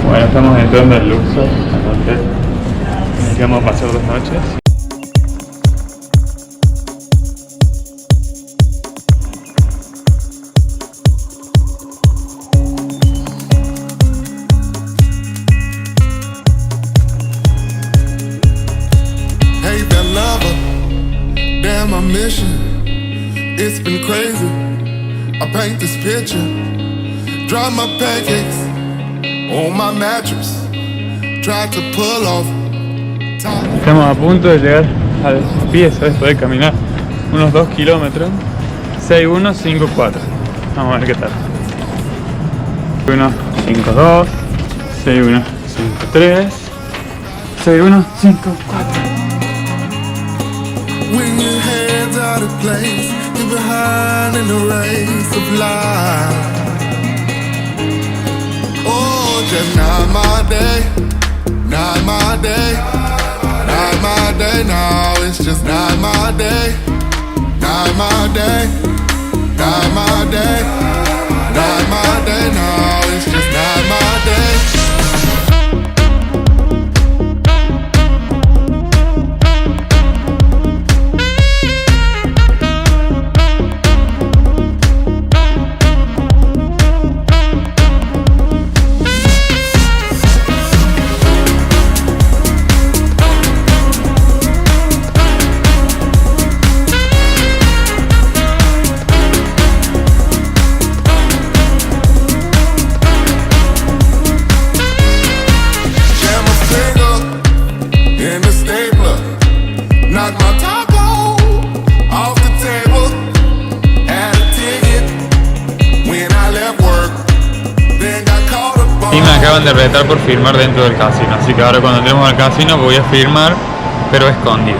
Bueno, estamos entrando al Luxor, al hotel. Aquí vamos a pasar 2 noches. Hey, that lover, damn, my mission, it's been crazy. I paint this picture, drop my pancakes on my mattress, try to pull off. Estamos a punto de llegar al pie, ¿sabes? Poder caminar unos 2 kilómetros. 6154. Vamos a ver qué tal. 6152, 6153, 6154. When your head's out of place, you're behind in the race of life. Oh, just not my day, not my day, not my day, no, it's just not my day, not my day, not my day, not my day, no, it's just not my day. Y me acaban de retar por firmar dentro del casino, así que ahora cuando entremos al casino voy a firmar, pero escondidas.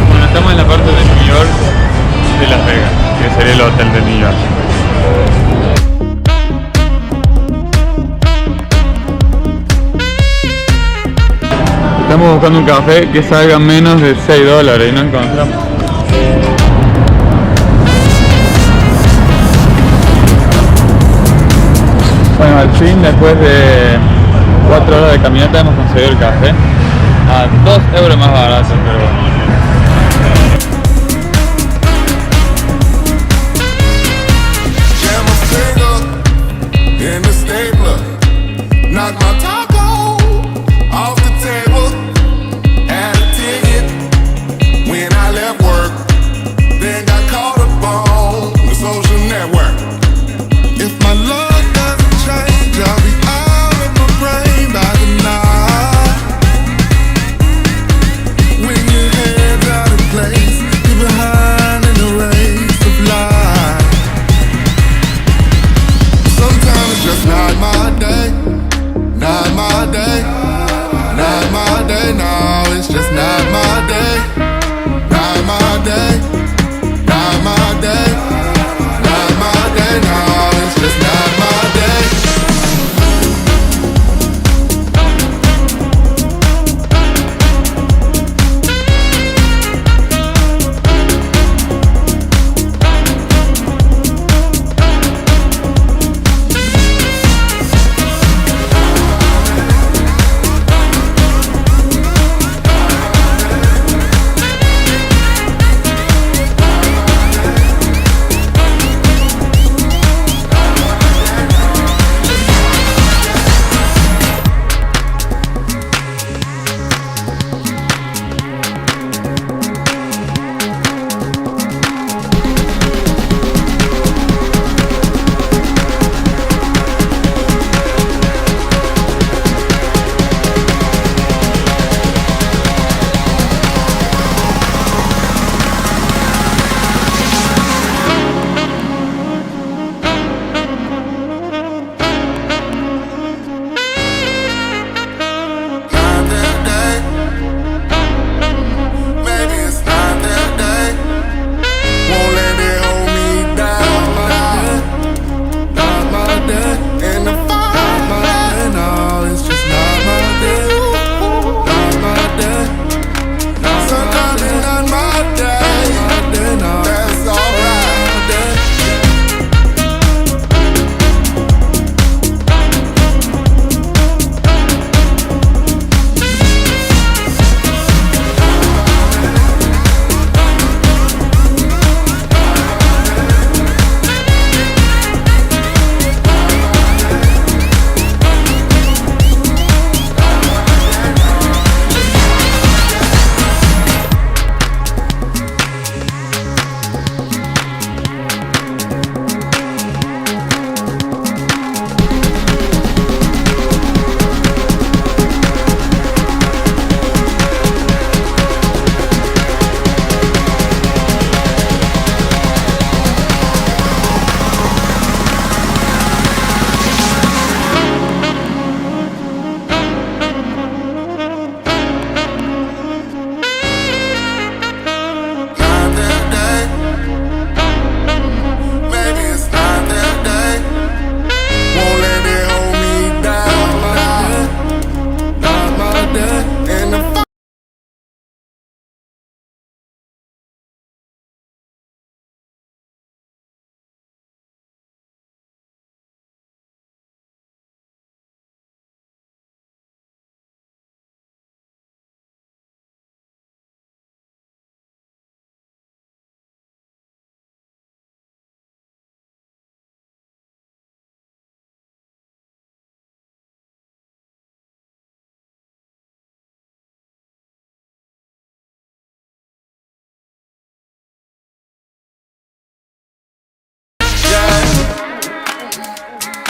Bueno, estamos en la parte de New York de Las Vegas, que sería el hotel de New York. Estamos buscando un café que salga menos de $6 y no encontramos. Bueno, al fin, después de 4 horas de caminata hemos conseguido el café a 2 euros más barato, pero bueno.